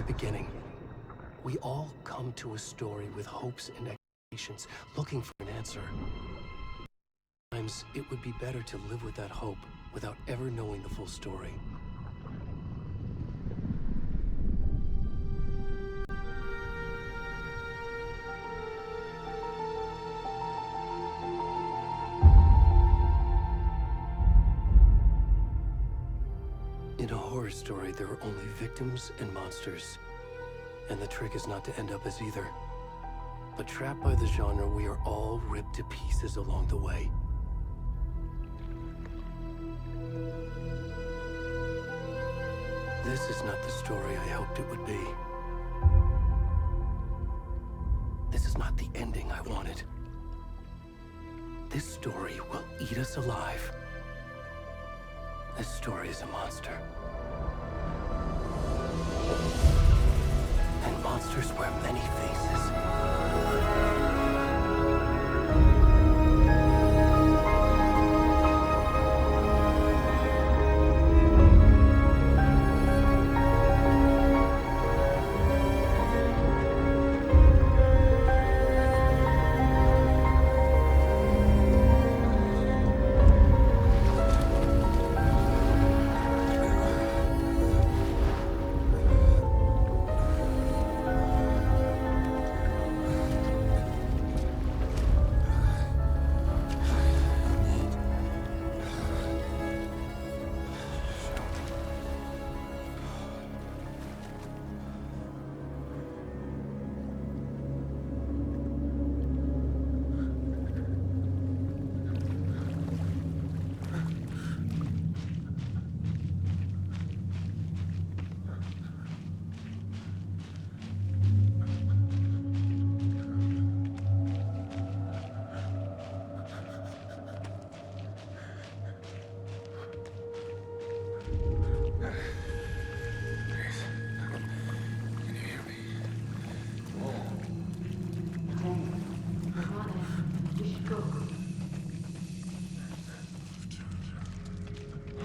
the beginning. We all come to a story with hopes and expectations, looking for an answer. Sometimes it would be better to live with that hope without ever knowing the full story. In a horror story, there are only victims and monsters. And the trick is not to end up as either. But trapped by the genre, we are all ripped to pieces along the way. This is not the story I hoped it would be. This is not the ending I wanted. This story will eat us alive. This story is a monster. And monsters wear many faces.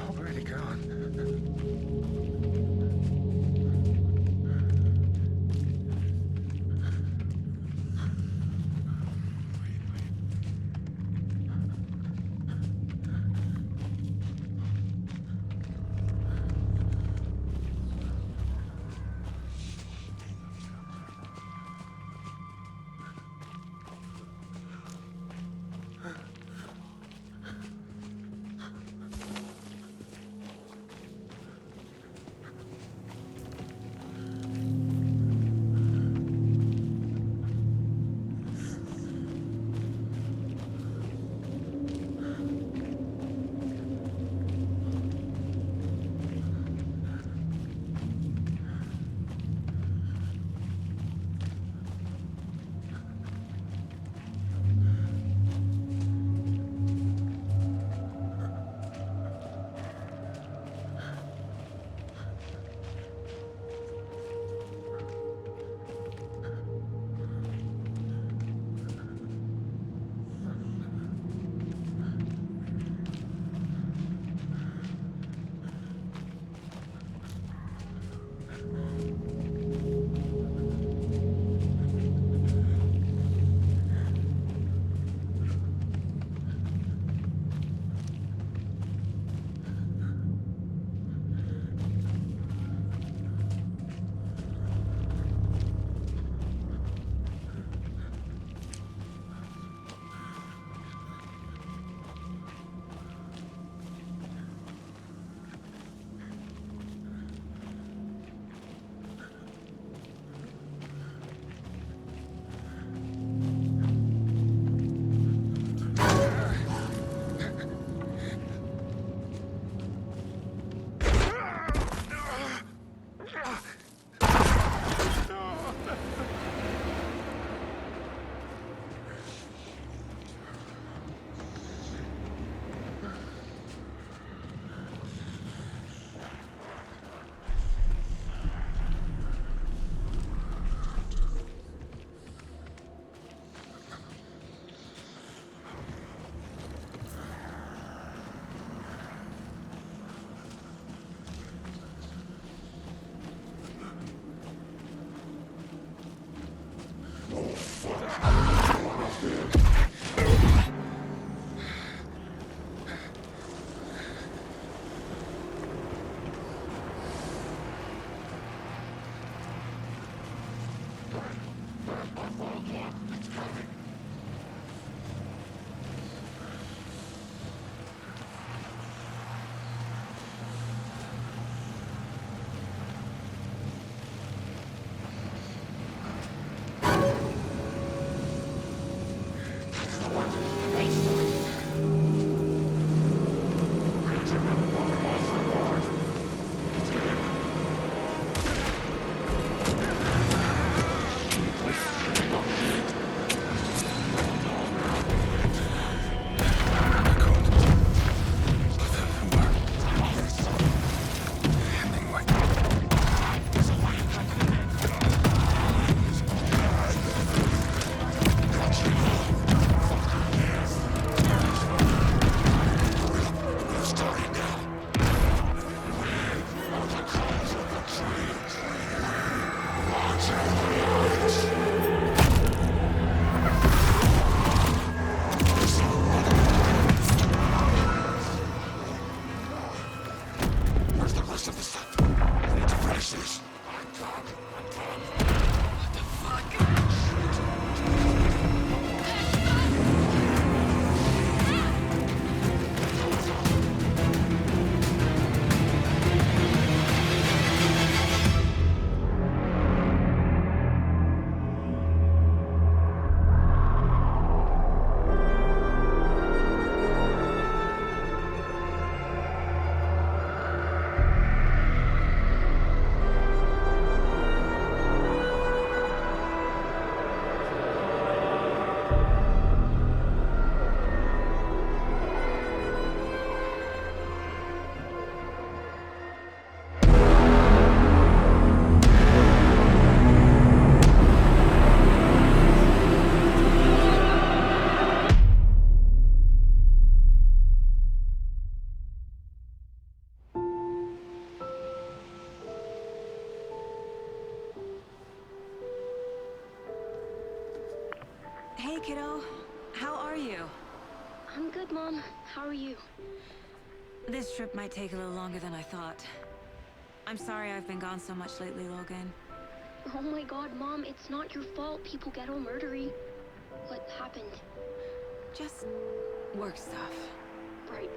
Already gone. us of the stuff. We need to finish this. What the Hey, kiddo. How are you? I'm good, Mom. How are you? This trip might take a little longer than I thought. I'm sorry I've been gone so much lately, Logan. Oh my god, Mom, it's not your fault people get all murdery. What happened? Just work stuff. Right.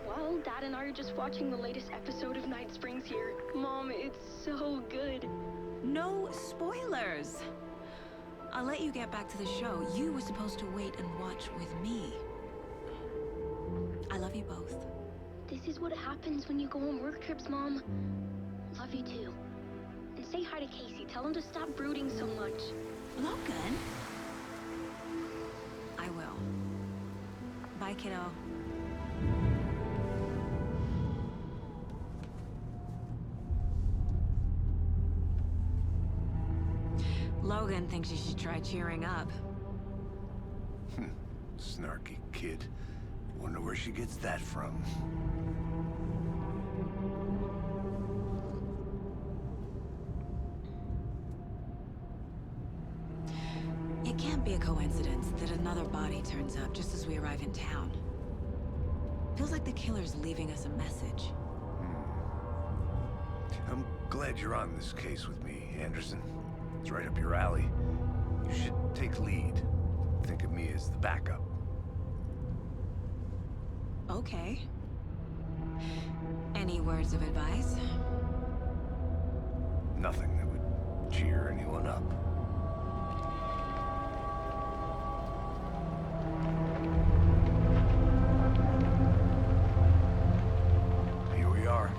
Well, Dad and I are just watching the latest episode of Night Springs here. Mom, it's so good. No spoilers! I'll let you get back to the show. You were supposed to wait and watch with me. I love you both. This is what happens when you go on work trips, Mom. Love you too. And say hi to Casey. Tell him to stop brooding so much. Logan? I will. Bye, kiddo. Logan thinks you should try cheering up. snarky kid. Wonder where she gets that from. It can't be a coincidence that another body turns up just as we arrive in town. Feels like the killer's leaving us a message. I'm glad you're on this case with me, Anderson. It's right up your alley. You should take lead. Think of me as the backup. Okay. Any words of advice? Nothing that would cheer anyone up. Here we are.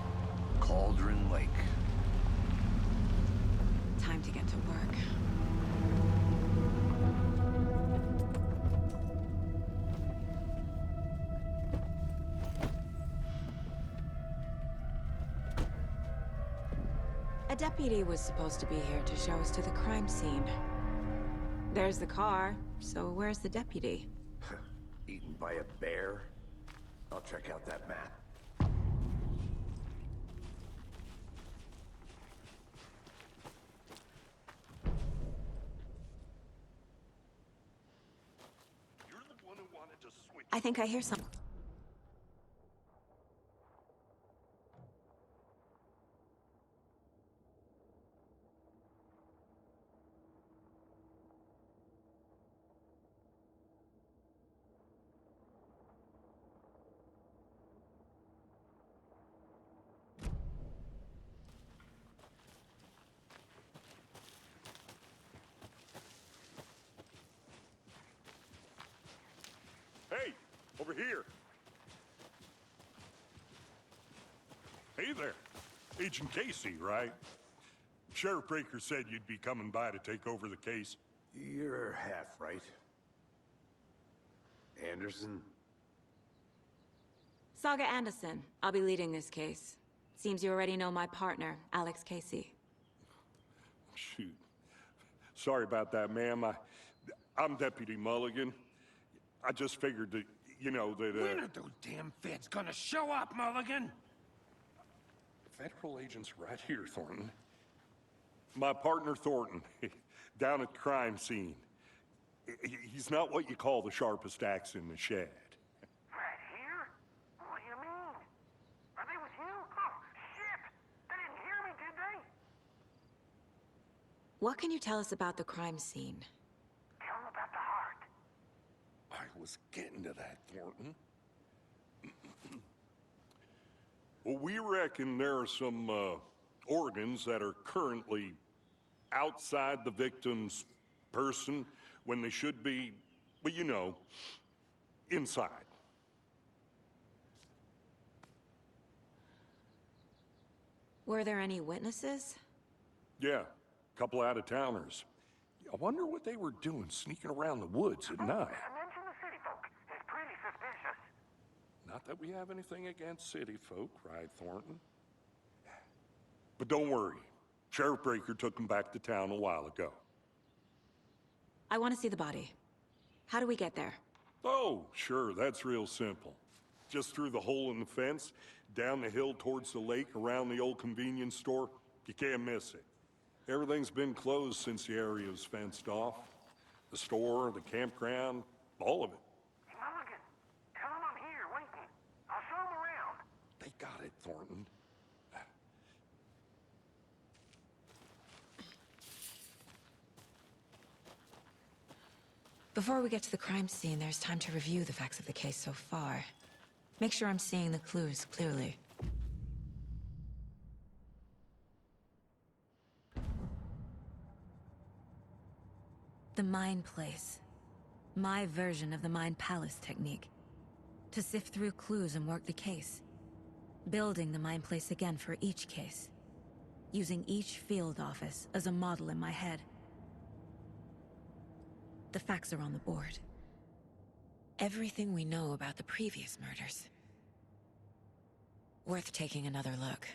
Cauldron Lake. Time to get to work. A deputy was supposed to be here to show us to the crime scene. There's the car, so where's the deputy? Eaten by a bear? I'll check out that map. I think I hear something. Hey, over here. Hey there. Agent Casey, right? Sheriff Breaker said you'd be coming by to take over the case. You're half right. Anderson? Saga Anderson. I'll be leading this case. Seems you already know my partner, Alex Casey. Shoot. Sorry about that, ma'am. I'm Deputy Mulligan. I just figured that, you know, that, When are those damn feds gonna show up, Mulligan? Federal agents right here, Thornton. My partner, Thornton, down at the crime scene. He's not what you call the sharpest axe in the shed. Right here? What do you mean? Are they with you? Oh, shit! What can you tell us about the crime scene? Tell him about the heart. I was getting to that, Thornton. Well, we reckon there are some organs that are currently outside the victim's person when they should be, well, you know, inside. Were there any witnesses? Yeah, a couple out-of-towners. I wonder what they were doing sneaking around the woods at night. Mention the city folk. It's pretty suspicious. Not that we have anything against city folk, right, Thornton? But don't worry. Sheriff Breaker took them back to town a while ago. I want to see the body. How do we get there? Oh, sure, that's real simple. Just through the hole in the fence, down the hill towards the lake, around the old convenience store. You can't miss it. Everything's been closed since the area was fenced off. The store, the campground, all of it. Hey, Mulligan, tell him I'm here waiting. I'll show him around. They got it, Thornton. Before we get to the crime scene, there's time to review the facts of the case so far. Make sure I'm seeing the clues clearly. The Mind Place. My version of the Mind Palace technique. To sift through clues and work the case. Building the Mind Place again for each case. Using each field office as a model in my head. The facts are on the board. Everything we know about the previous murders. Worth taking another look.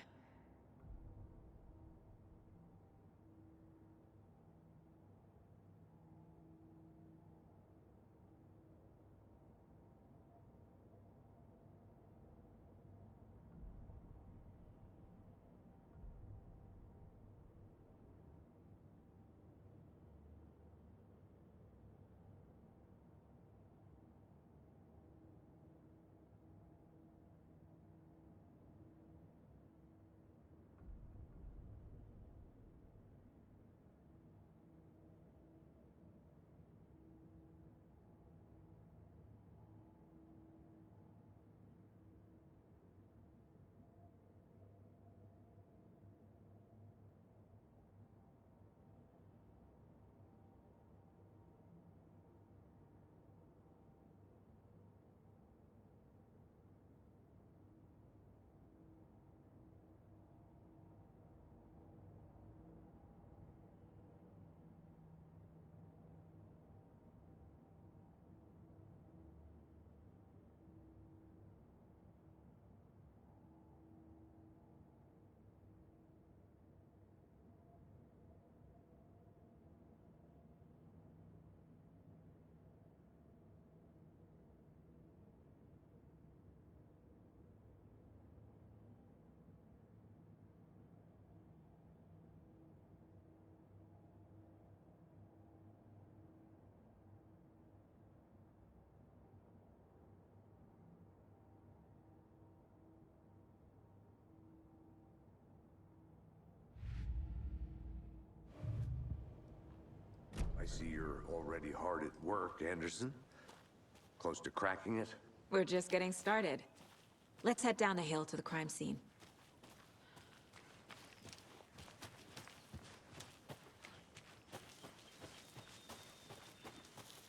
I see you're already hard at work, Anderson. Close to cracking it? We're just getting started. Let's head down the hill to the crime scene.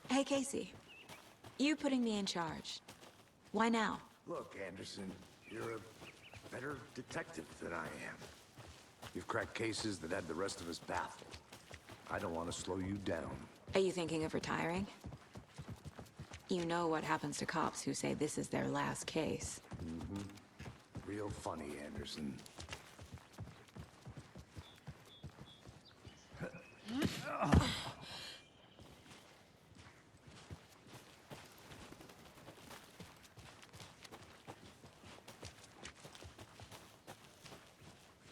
Hey, Casey. You putting me in charge. Why now? Look, Anderson, you're a better detective than I am. You've cracked cases that had the rest of us baffled. I don't want to slow you down. Are you thinking of retiring? You know what happens to cops who say this is their last case. Real funny, Anderson.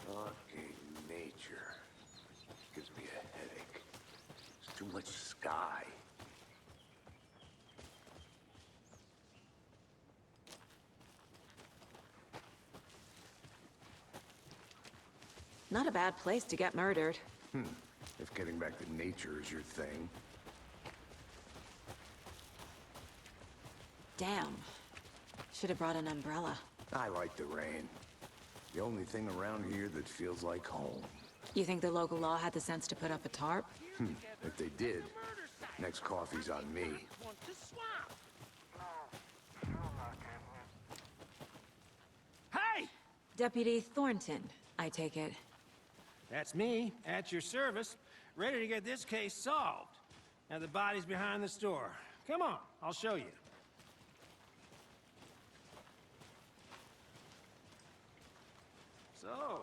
Fucking nature. Gives me a headache. There's too much sky. Not a bad place to get murdered. If getting back to nature is your thing. Damn. Should have brought an umbrella. I like the rain. The only thing around here that feels like home. You think the local law had the sense to put up a tarp? If they did, next coffee's on me. Hey! Deputy Thornton, I take it. That's me, at your service, ready to get this case solved. Now the body's behind the store. Come on, I'll show you. So,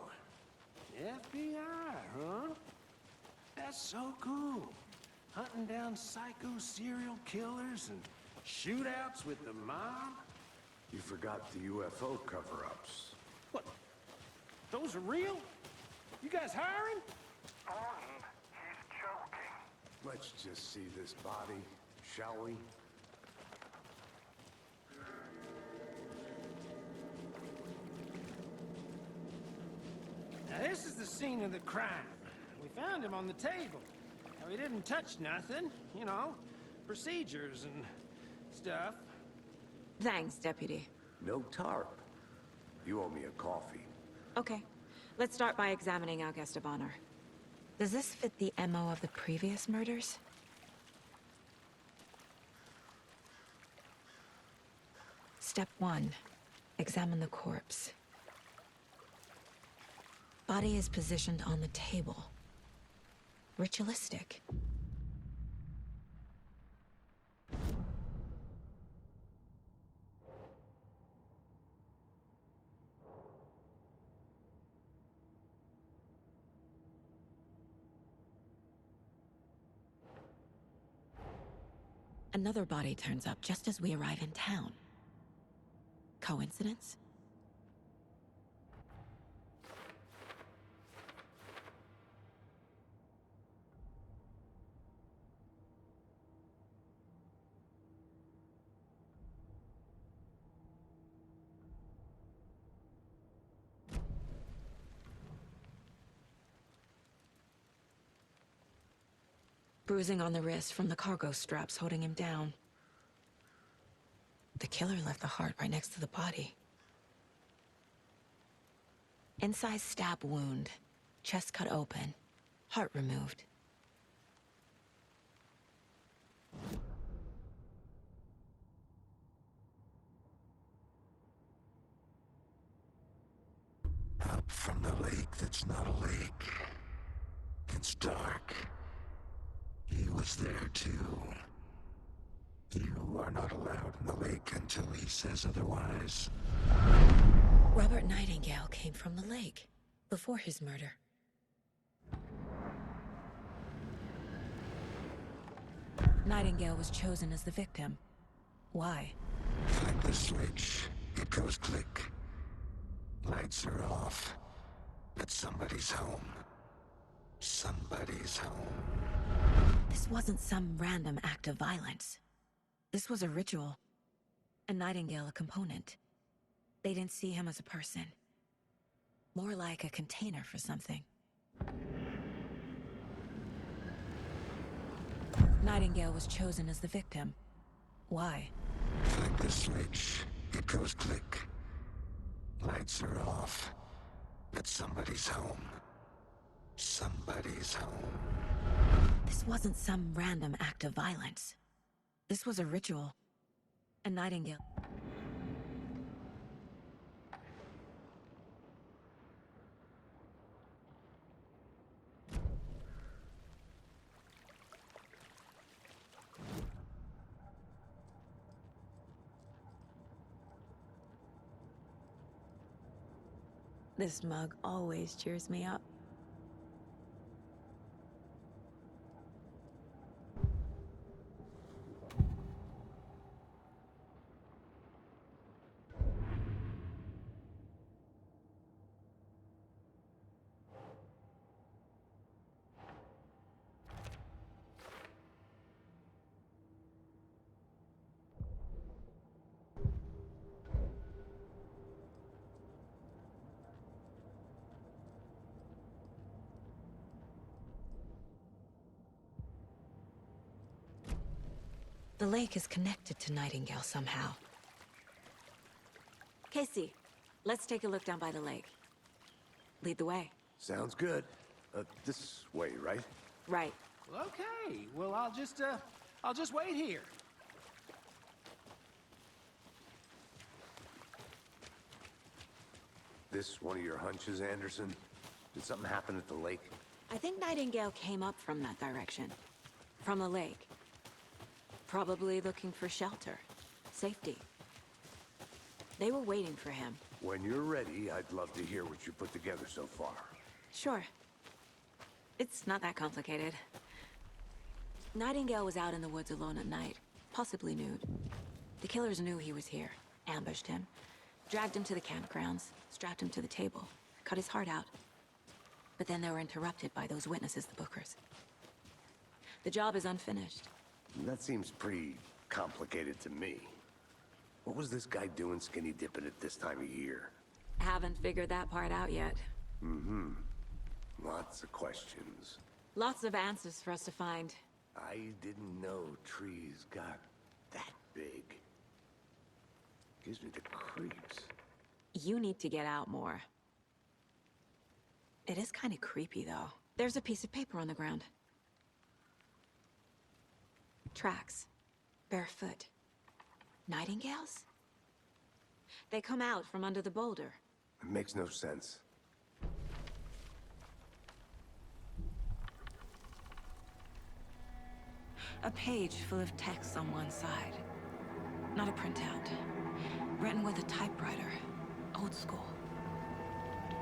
FBI, huh? That's so cool. Hunting down psycho serial killers and shootouts with the mob? You forgot the UFO cover-ups. What? Those are real? You guys hiring? Thornton, he's joking. Let's just see this body, shall we? Now this is the scene of the crime. We found him on the table. Now, he didn't touch nothing, you know, procedures and stuff. Thanks, Deputy. No tarp. You owe me a coffee. Okay. Let's start by examining our guest of honor. Does this fit the MO of the previous murders? Step 1. Examine the corpse. Body is positioned on the table. Ritualistic. Another body turns up just as we arrive in town. Coincidence? Bruising on the wrist from the cargo straps holding him down. The killer left the heart right next to the body. Inside stab wound, chest cut open, heart removed. Up from the lake that's not a lake. It's dark. He was there too. You are not allowed in the lake until he says otherwise. Robert Nightingale came from the lake before his murder. Nightingale was chosen as the victim. Why? Flip the switch. It goes click. Lights are off. But somebody's home. Somebody's home. This wasn't some random act of violence. This was a ritual. And Nightingale a component. They didn't see him as a person. More like a container for something. Nightingale was chosen as the victim. Why? Flip the switch. It goes click. Lights are off. But somebody's home. Somebody's home. This wasn't some random act of violence. This was a ritual. And Nightingale... This mug always cheers me up. The lake is connected to Nightingale somehow. Casey, let's take a look down by the lake. Lead the way. Sounds good. This way, right? Right. Well, okay. Well, I'll just wait here. This one of your hunches, Anderson? Did something happen at the lake? I think Nightingale came up from that direction. From the lake. Probably looking for shelter. Safety. They were waiting for him. When you're ready, I'd love to hear what you put together so far. Sure. It's not that complicated. Nightingale was out in the woods alone at night, possibly nude. The killers knew he was here, ambushed him, dragged him to the campgrounds, strapped him to the table, cut his heart out. But then they were interrupted by those witnesses, the Bookers. The job is unfinished. That seems pretty complicated to me. What was this guy doing skinny dipping at this time of year? Haven't figured that part out yet. Lots of questions. Lots of answers for us to find. I didn't know trees got that big. Gives me the creeps. You need to get out more. It is kind of creepy, though. There's a piece of paper on the ground. Tracks. Barefoot. Nightingales? They come out from under the boulder. It makes no sense. A page full of text on one side. Not a printout. Written with a typewriter. Old school.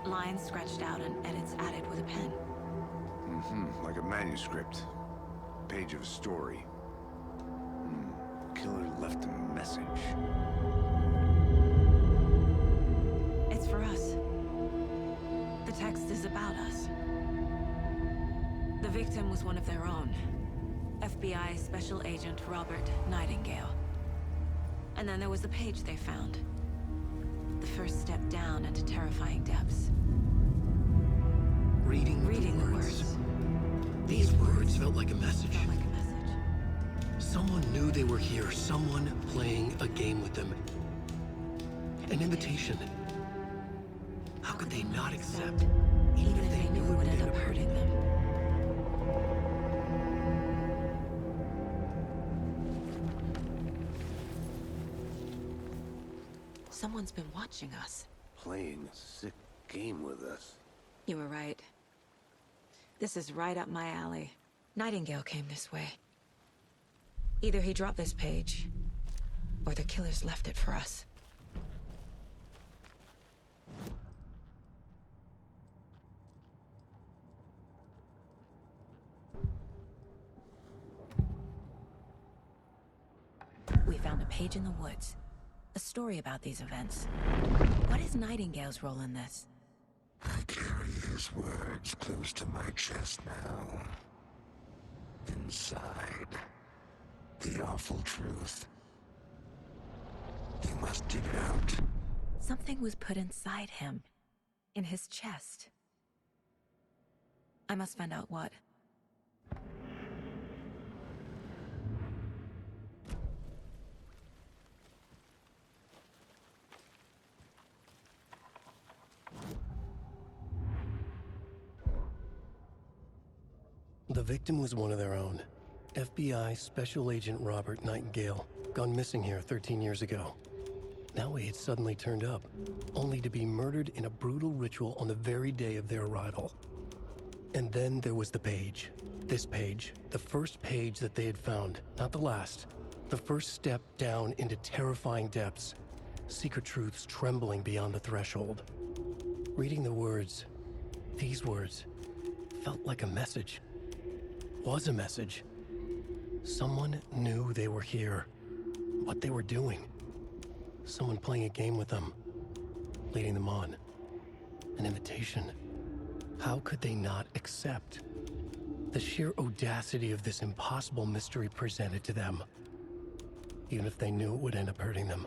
Lines scratched out and edits added with a pen. Like a manuscript. Page of a story. Killer left a message. It's for us. The text is about us. The victim was one of their own. FBI Special Agent Robert Nightingale. And then there was the page they found. The first step down into terrifying depths. Reading the words. These words felt like a message. Felt like a message. Someone knew they were here. Someone playing a game with them. An invitation. How could they not accept? Even if they knew it would end up hurting them. Someone's been watching us. Playing a sick game with us. You were right. This is right up my alley. Nightingale came this way. Either he dropped this page, or the killers left it for us. We found a page in the woods. A story about these events. What is Nightingale's role in this? I carry his words close to my chest now. Inside, the awful truth. You must dig it out. Something was put inside him. In his chest. I must find out what. The victim was one of their own. FBI Special Agent Robert Nightingale, gone missing here 13 years ago. Now he had suddenly turned up, only to be murdered in a brutal ritual on the very day of their arrival. And then there was the page. This page, the first page that they had found, not the last. The first step down into terrifying depths. Secret truths trembling beyond the threshold. Reading the words, these words, felt like a message. Was a message. Someone knew they were here. What they were doing. Someone playing a game with them. Leading them on. An invitation. How could they not accept? The sheer audacity of this impossible mystery presented to them. Even if they knew it would end up hurting them.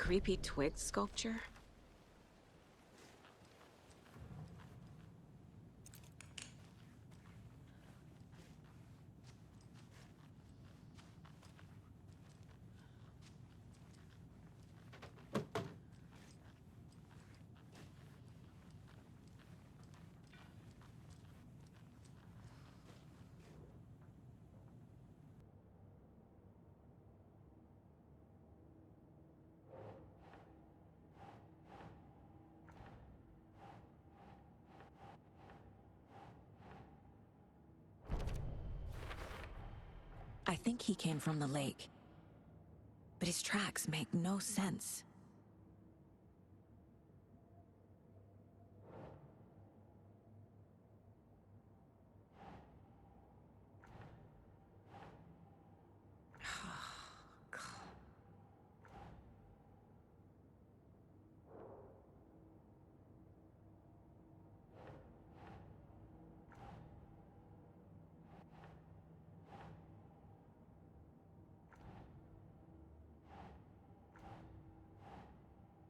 creepy twig sculpture? I think he came from the lake. But his tracks make no sense.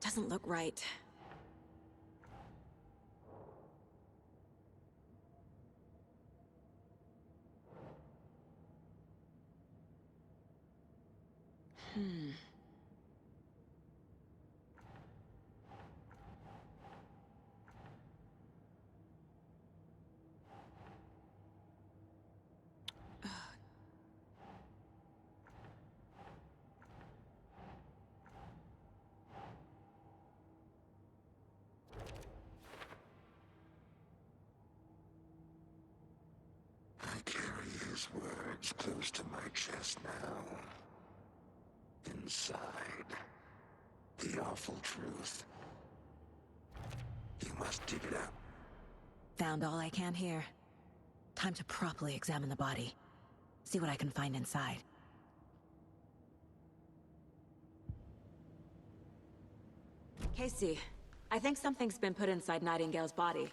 Doesn't look right. I carry his words close to my chest now. Inside, the awful truth. You must dig it up. Found all I can here. Time to properly examine the body. See what I can find inside. Casey, I think something's been put inside Nightingale's body.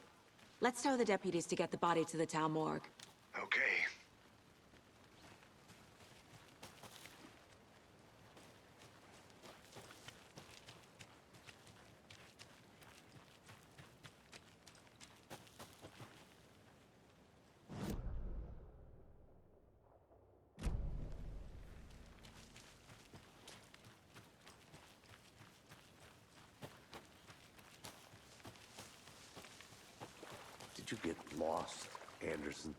Let's tell the deputies to get the body to the town morgue. Okay. Did you get lost, Anderson?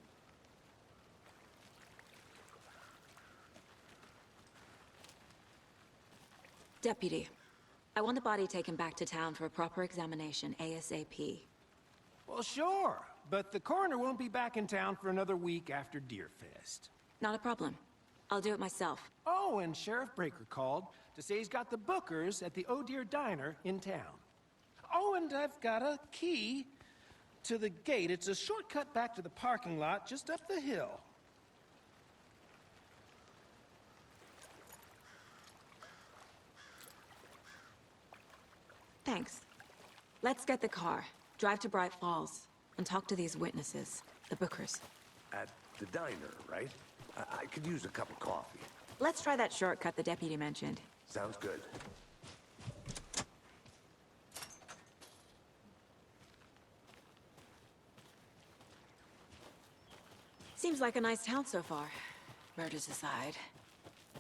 Deputy, I want the body taken back to town for a proper examination ASAP. Well, sure, but the coroner won't be back in town for another week after Deerfest. Not a problem. I'll do it myself. Oh, and Sheriff Breaker called to say he's got the Bookers at the Oh Dear Diner in town. Oh, and I've got a key to the gate. It's a shortcut back to the parking lot just up the hill. Thanks. Let's get the car, drive to Bright Falls, and talk to these witnesses, the Bookers. At the diner, right? I could use a cup of coffee. Let's try that shortcut the deputy mentioned. Sounds good. Seems like a nice town so far. Murders aside.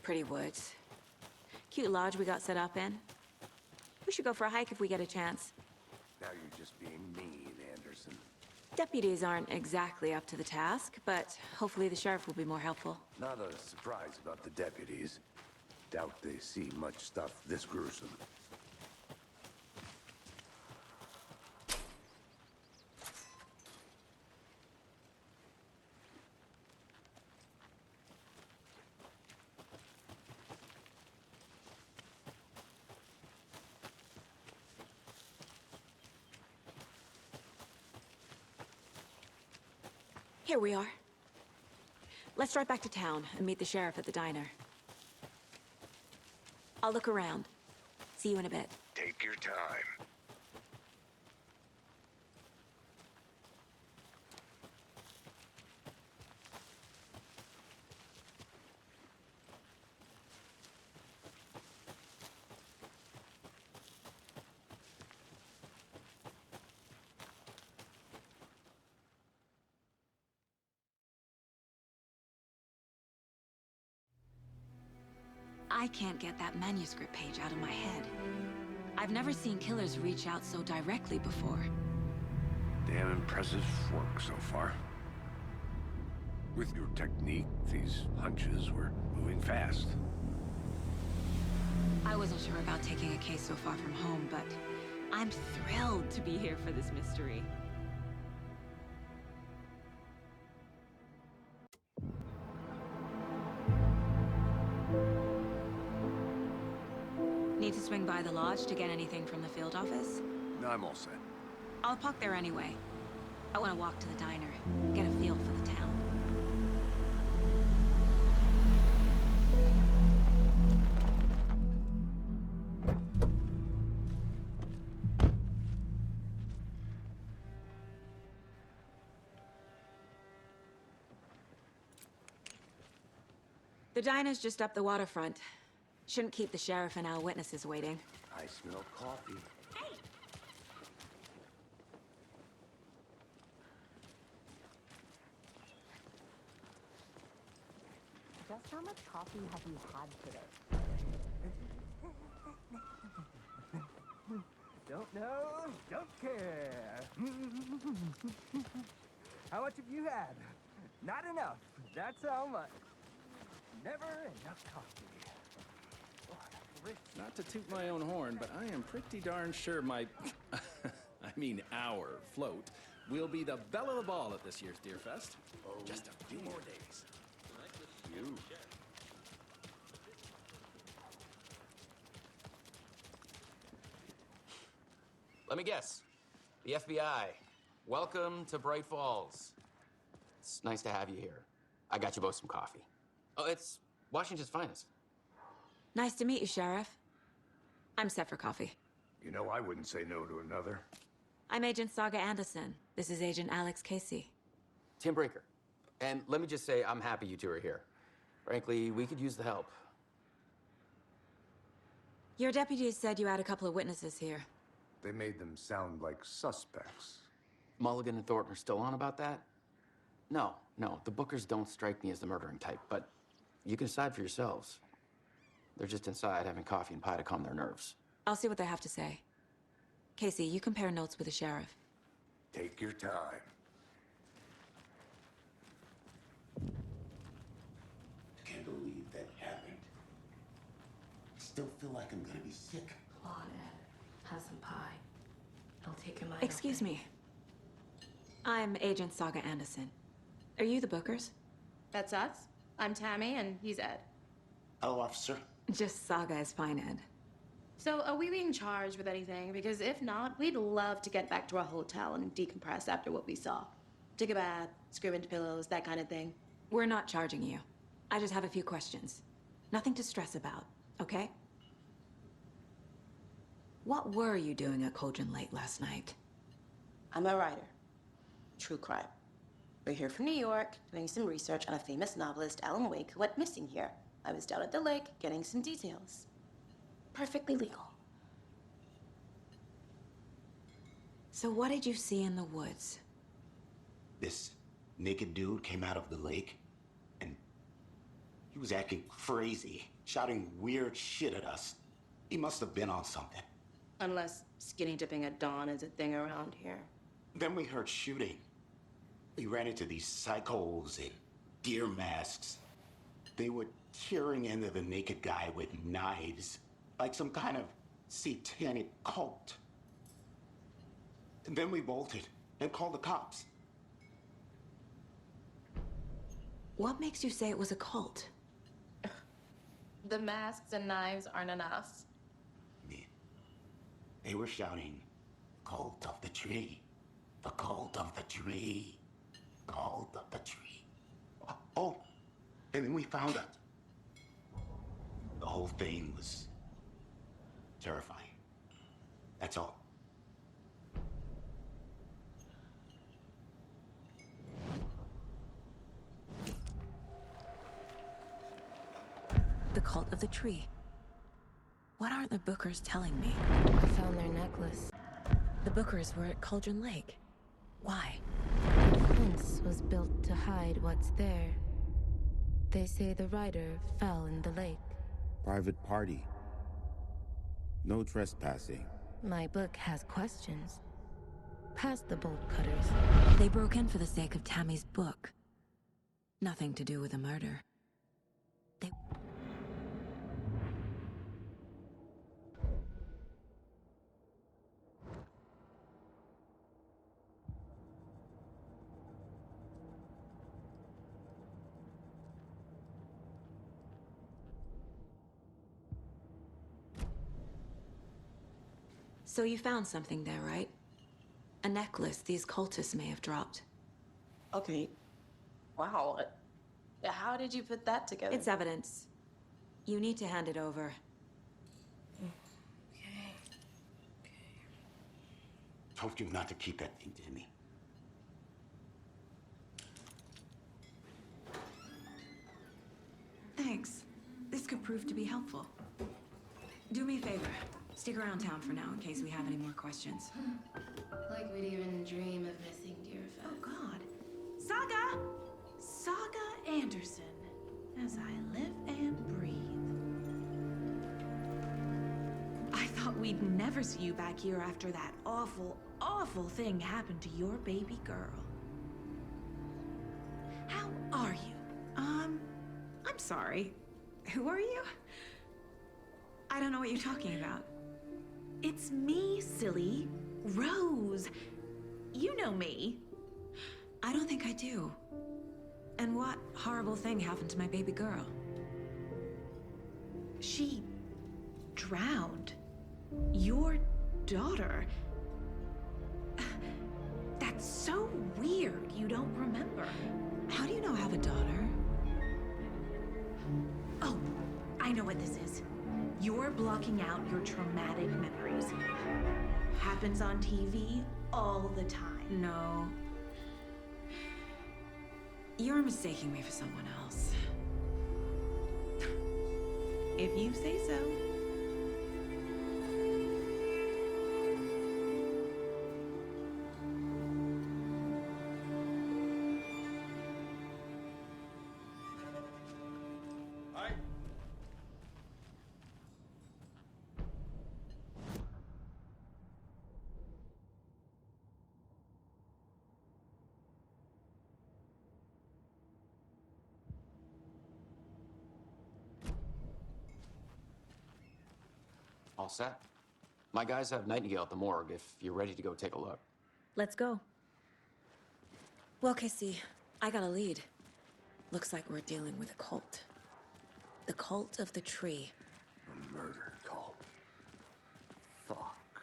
Pretty woods. Cute lodge we got set up in. We should go for a hike if we get a chance. Now you're just being mean, Anderson. Deputies aren't exactly up to the task, but hopefully the sheriff will be more helpful. Not a surprise about the deputies. Doubt they see much stuff this gruesome. Here we are. Let's drive back to town and meet the sheriff at the diner. I'll look around. See you in a bit. Take your time. I can't get that manuscript page out of my head. I've never seen killers reach out so directly before. Damn impressive work so far. With your technique, these hunches were moving fast. I wasn't sure about taking a case so far from home, but I'm thrilled to be here for this mystery. Need to swing by the lodge to get anything from the field office? No, I'm all set. I'll park there anyway. I want to walk to the diner, get a feel for the town. The diner's just up the waterfront. Shouldn't keep the sheriff and our witnesses waiting. I smell coffee. Just how much coffee have you had today? Don't know, don't care. How much have you had? Not enough. That's how much. Never enough coffee. Not to toot my own horn, but I am pretty darn sure my, I mean our float will be the belle of the ball at this year's Deer Fest. Just a few more days. You. Let me guess. The FBI. Welcome to Bright Falls. It's nice to have you here. I got you both some coffee. Oh, it's Washington's finest. Nice to meet you, Sheriff. I'm set for coffee. You know, I wouldn't say no to another. I'm Agent Saga Anderson. This is Agent Alex Casey. Tim Breaker. And let me just say, I'm happy you two are here. Frankly, we could use the help. Your deputies said you had a couple of witnesses here. They made them sound like suspects. Mulligan and Thornton are still on about that? No, the Bookers don't strike me as the murdering type, but you can decide for yourselves. They're just inside having coffee and pie to calm their nerves. I'll see what they have to say. Casey, you compare notes with the sheriff. Take your time. Can't believe that happened. I still feel like I'm gonna be sick. Come on, Ed. Have some pie. I'll take your mind. Excuse me. I'm Agent Saga Anderson. Are you the Bookers? That's us. I'm Tammy, and he's Ed. Hello, officer. Just Saga is fine, Ed. So, are we being charged with anything? Because if not, we'd love to get back to our hotel and decompress after what we saw. Take a bath, scream into pillows, that kind of thing. We're not charging you. I just have a few questions. Nothing to stress about, okay? What were you doing at Cauldron Lake last night? I'm a writer. True crime. We're here from New York, doing some research on a famous novelist, Alan Wake, who went missing here. I was down at the lake, getting some details. Perfectly legal. So what did you see in the woods? This naked dude came out of the lake, and he was acting crazy, shouting weird shit at us. He must have been on something. Unless skinny dipping at dawn is a thing around here. Then we heard shooting. We ran into these psychos in deer masks. They were tearing into the naked guy with knives, like some kind of satanic cult. And then we bolted and called the cops. What makes you say it was a cult? The masks and knives aren't enough. They were shouting, "Cult of the tree, the cult of the tree, cult of the tree." Oh, and then we found it. The whole thing was terrifying. That's all. The cult of the tree. What aren't the Bookers telling me? I found their necklace. The Bookers were at Cauldron Lake. Why? The fence was built to hide what's there. They say the rider fell in the lake. private party. No trespassing. My book has questions. Past the bolt cutters. They broke in for the sake of Tammy's book. Nothing to do with the murder. They... So you found something there, right? A necklace these cultists may have dropped. Okay. Wow. How did you put that together? It's evidence. You need to hand it over. Told you not to keep that thing to me. Thanks. This could prove to be helpful. Do me a favor. Stick around town for now in case we have any more questions. Like we'd even dream of missing Deerfest. Oh, God. Saga! Saga Anderson. As I live and breathe. I thought we'd never see you back here after that awful, awful thing happened to your baby girl. How are you? I'm sorry. Who are you? I don't know what you're talking about. It's me, silly. Rose. You know me. I don't think I do. And what horrible thing happened to my baby girl? She drowned. Your daughter. That's so weird you don't remember. How do you know I have a daughter? Oh, I know what this is. You're blocking out your traumatic memories. Happens on TV all the time. No. You're mistaking me for someone else. If you say so. All set? My guys have Nightingale at the morgue if you're ready to go take a look. Let's go. Well, Casey, I got a lead. Looks like we're dealing with a cult. The cult of the tree. A murder cult. Fuck.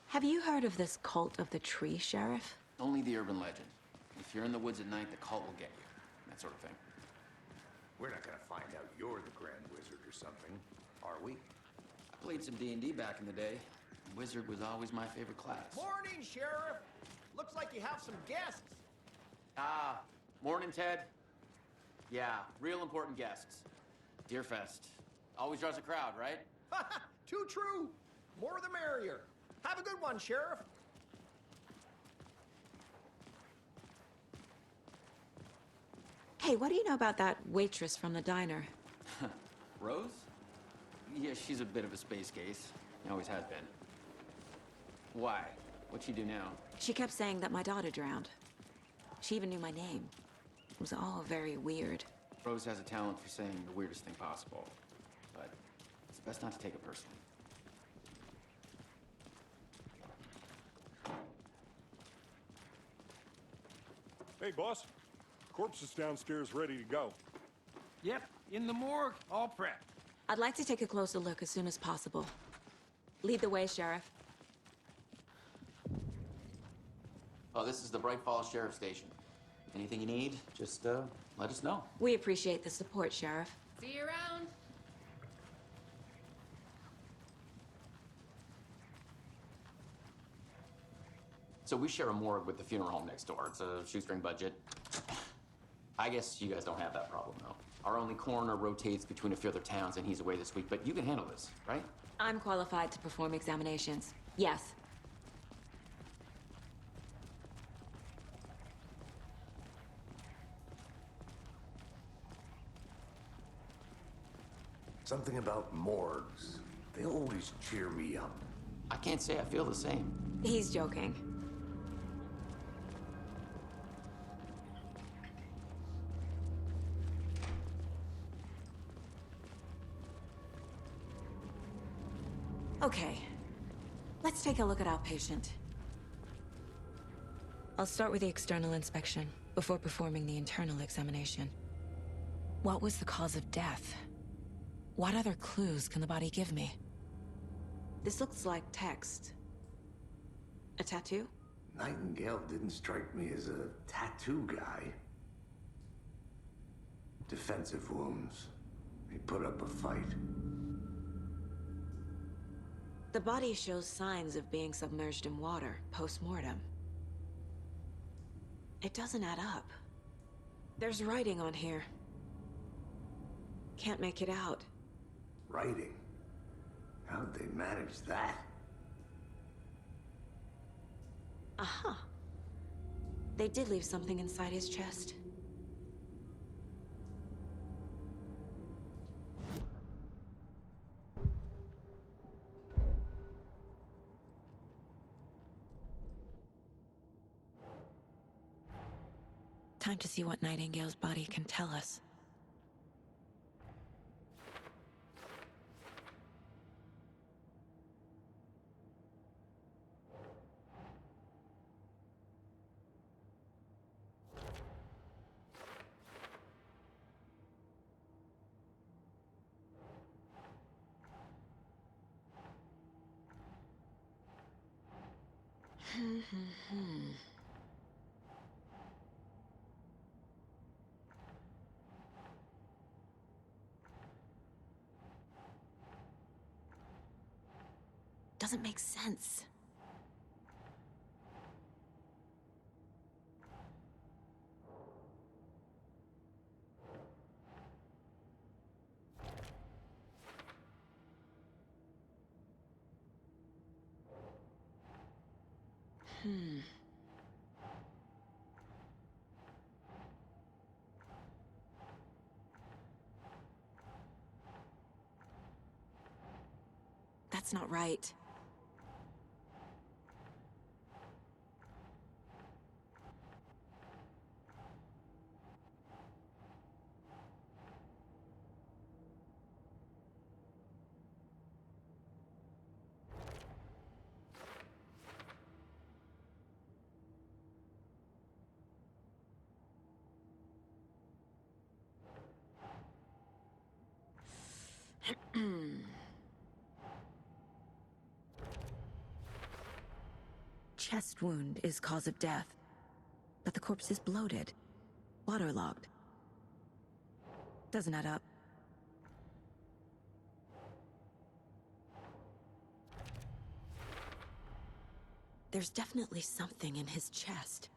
Have you heard of this cult of the tree, Sheriff? Only the urban legend. If you're in the woods at night, the cult will get you. That sort of thing. We're not gonna find out you're the Grand Wizard or something, are we? I played some D&D back in the day. Wizard was always my favorite class. Morning, Sheriff. Looks like you have some guests. Morning, Ted. Yeah, real important guests. Deerfest. Always draws a crowd, right? Too true. More the merrier. Have a good one, Sheriff. Hey, what do you know about that waitress from the diner? Rose? Yeah, she's a bit of a space case. Always has been. Why? What'd she do now? She kept saying that my daughter drowned. She even knew my name. It was all very weird. Rose has a talent for saying the weirdest thing possible. But it's best not to take it personally. Hey, boss. Corpse is downstairs ready to go. Yep, in the morgue, all prepped. I'd like to take a closer look as soon as possible. Lead the way, Sheriff. Oh, this is the Bright Falls Sheriff Station. Anything you need, just let us know. We appreciate the support, Sheriff. See you around. So we share a morgue with the funeral home next door. It's a shoestring budget. I guess you guys don't have that problem, though. Our only coroner rotates between a few other towns, and he's away this week, but you can handle this, right? I'm qualified to perform examinations. Yes. Something about morgues. They always cheer me up. I can't say I feel the same. He's joking. Okay. Let's take a look at our patient. I'll start with the external inspection before performing the internal examination. What was the cause of death? What other clues can the body give me? This looks like text. A tattoo? Nightingale didn't strike me as a tattoo guy. Defensive wounds. He put up a fight. The body shows signs of being submerged in water post-mortem. It doesn't add up. There's writing on here. Can't make it out. Writing? How'd they manage that? Aha. They did leave something inside his chest. Time to see what Nightingale's body can tell us. Doesn't make sense. That's not right. Chest wound is cause of death, but the corpse is bloated, waterlogged. Doesn't add up. There's definitely something in his chest.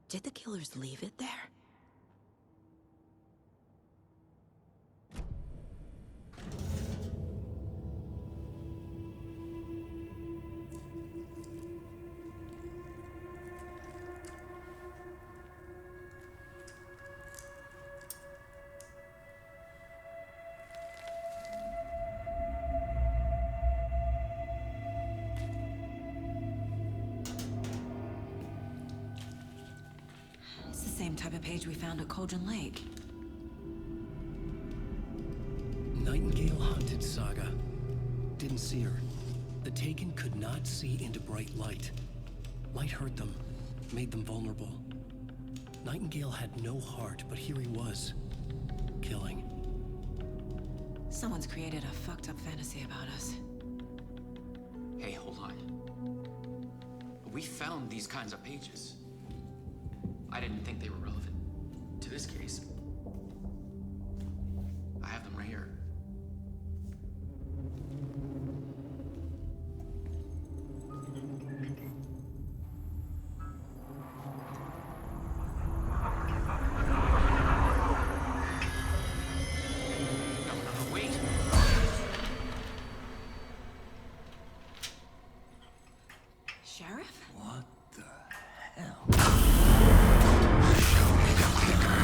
Did the killers leave it there? It's the same type of page we found at Cauldron Lake. Nightingale hunted Saga. Didn't see her. The Taken could not see into bright light. Light hurt them, made them vulnerable. Nightingale had no heart, but here he was, killing. Someone's created a fucked up fantasy about us. Hey, hold on. We found these kinds of pages. I didn't think they were relevant to this case. I have them right here. No, wait! Sheriff? What the hell? Show me the clicker.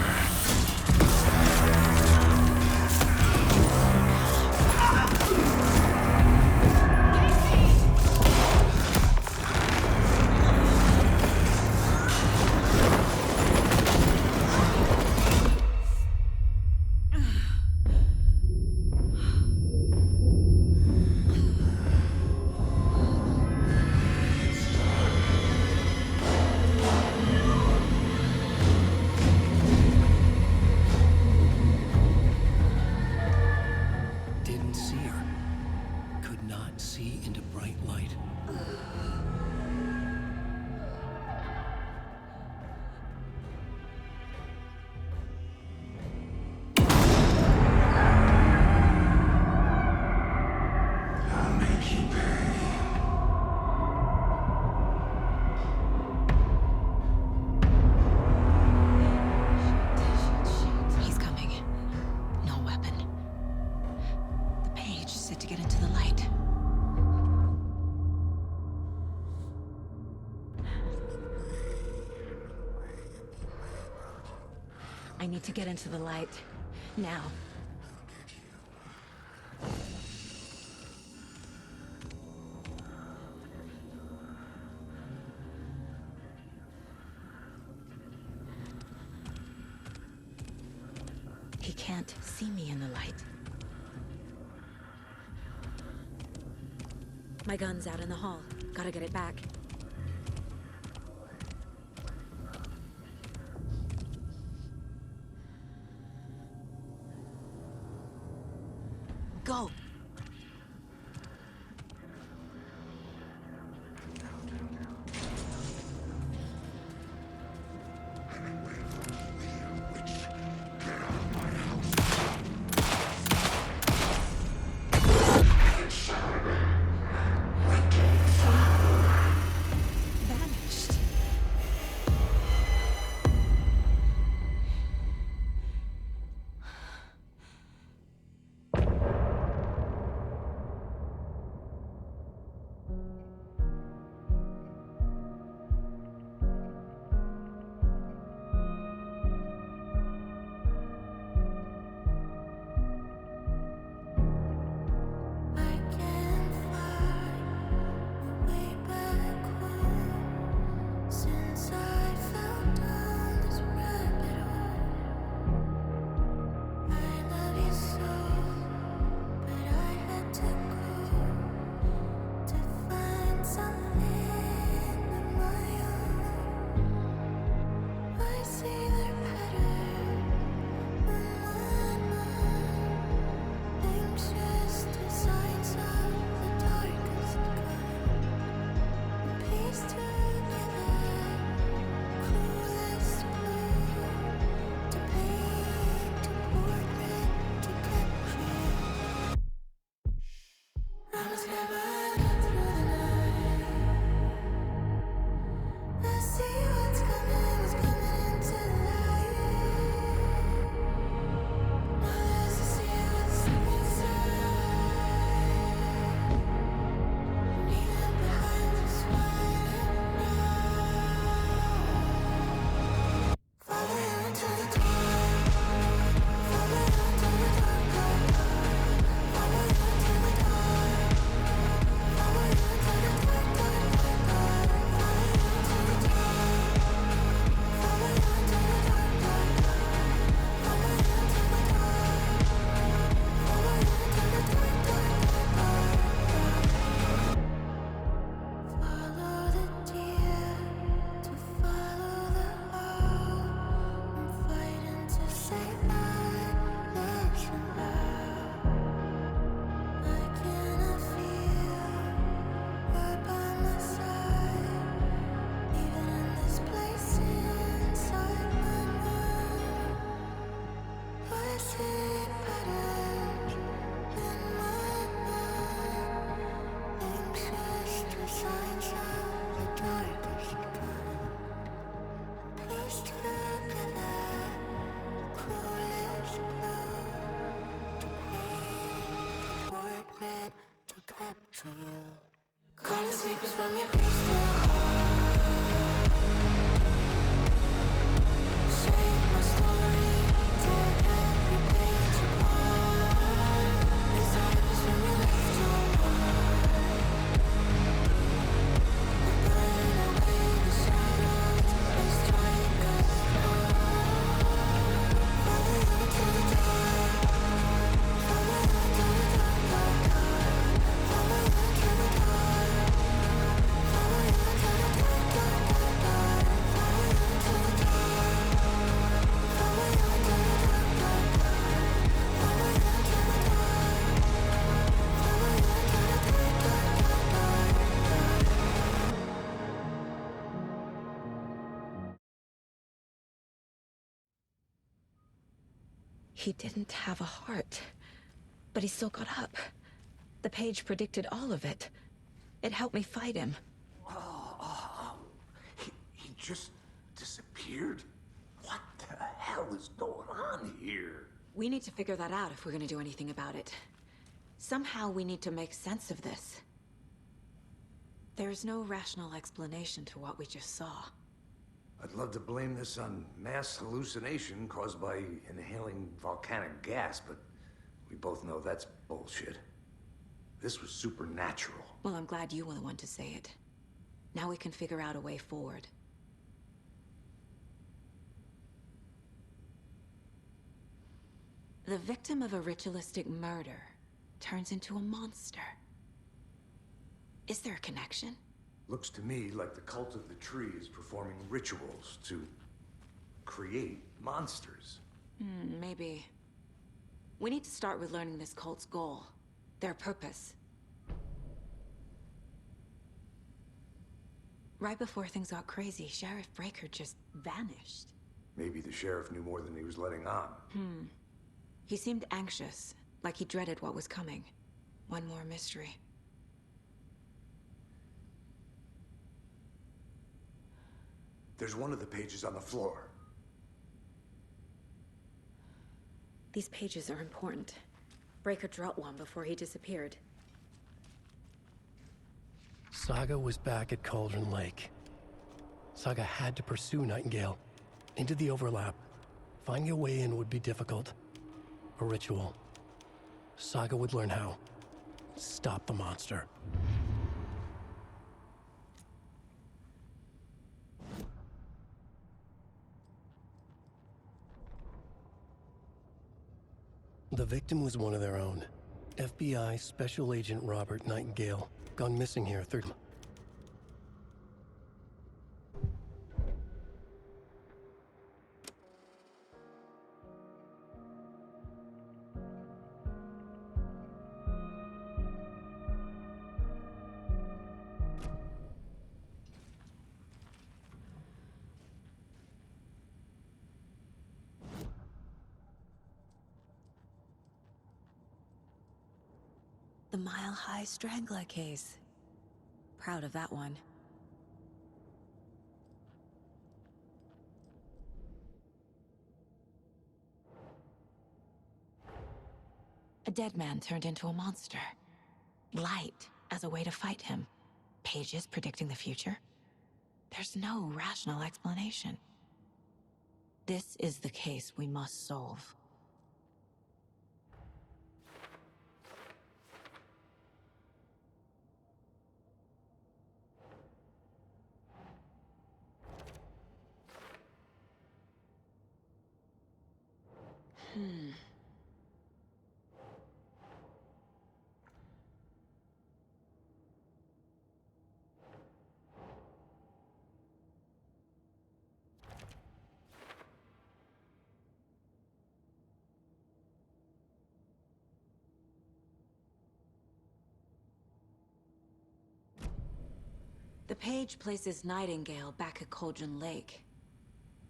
I need to get into the light. Now. He can't see me in the light. My gun's out in the hall. Gotta get it back. Go! Vanished. Since I fell down this rabbit hole, I love you so, but I had to go to find something of my own. I see their pattern in my mind, anxious designs of the darkest kind, piece together. Clueless clue to paint a portrait to capture. I'm a scared through the night. I see what's coming into the light. Now there's to see what's inside. Leaving behind this winding road. Follow you into the dark. Follow you into the dark. Follow you into the dark. Follow you into the dark, dark, dark, dark. Follow you into the dark. Follow you into the dark, dark, dark. Follow you into the dark. Follow you into the dark, dark, dark, dark. Follow the deer to follow the owl. I'm fighting to save my nation now. I cannot feel right by my side, even in this place inside my mind. I see patterns in my mind, anxious designs of the darkest kind, pieced together, clueless clue to paint a portrait to capture you. Calling sleepers from your crystal heart. Shape my story, tear every page apart. Desires from your left to right. I burn away the shadows and strike us apart. Follow you into the dark. Follow you into the dark, dark, dark. Follow you into the dark. Follow you into the dark, dark, dark, dark. Follow you into the dark. Follow you into the dark, dark, dark. Follow you into the dark. Follow you into the dark, dark, dark, dark. He didn't have a heart, but he still got up. The page predicted all of it. It helped me fight him. He just disappeared? What the hell is going on here? We need to figure that out if we're gonna do anything about it. Somehow we need to make sense of this. There's no rational explanation to what we just saw. I'd love to blame this on mass hallucination caused by inhaling volcanic gas, but we both know that's bullshit. This was supernatural. Well, I'm glad you were the one to say it. Now we can figure out a way forward. The victim of a ritualistic murder turns into a monster. Is there a connection? Looks to me like the cult of the tree is performing rituals to create monsters. Maybe. We need to start with learning this cult's goal, their purpose. Right before things got crazy, Sheriff Breaker just vanished. Maybe the sheriff knew more than he was letting on. He seemed anxious, like he dreaded what was coming. One more mystery. There's one of the pages on the floor. These pages are important. Breaker dropped one before he disappeared. Saga was back at Cauldron Lake. Saga had to pursue Nightingale. Into the overlap. Finding a way in would be difficult. A ritual. Saga would learn how. Stop the monster. The victim was one of their own. FBI Special Agent Robert Nightingale. Gone missing here The Mile High Strangler case. Proud of that one. A dead man turned into a monster. Light as a way to fight him. Pages predicting the future. There's no rational explanation. This is the case we must solve. The page places Nightingale back at Cauldron Lake.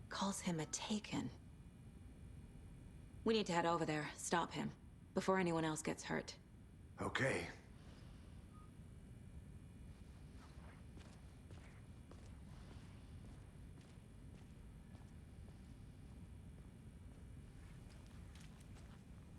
Calls him a Taken. We need to head over there, stop him, before anyone else gets hurt. Okay.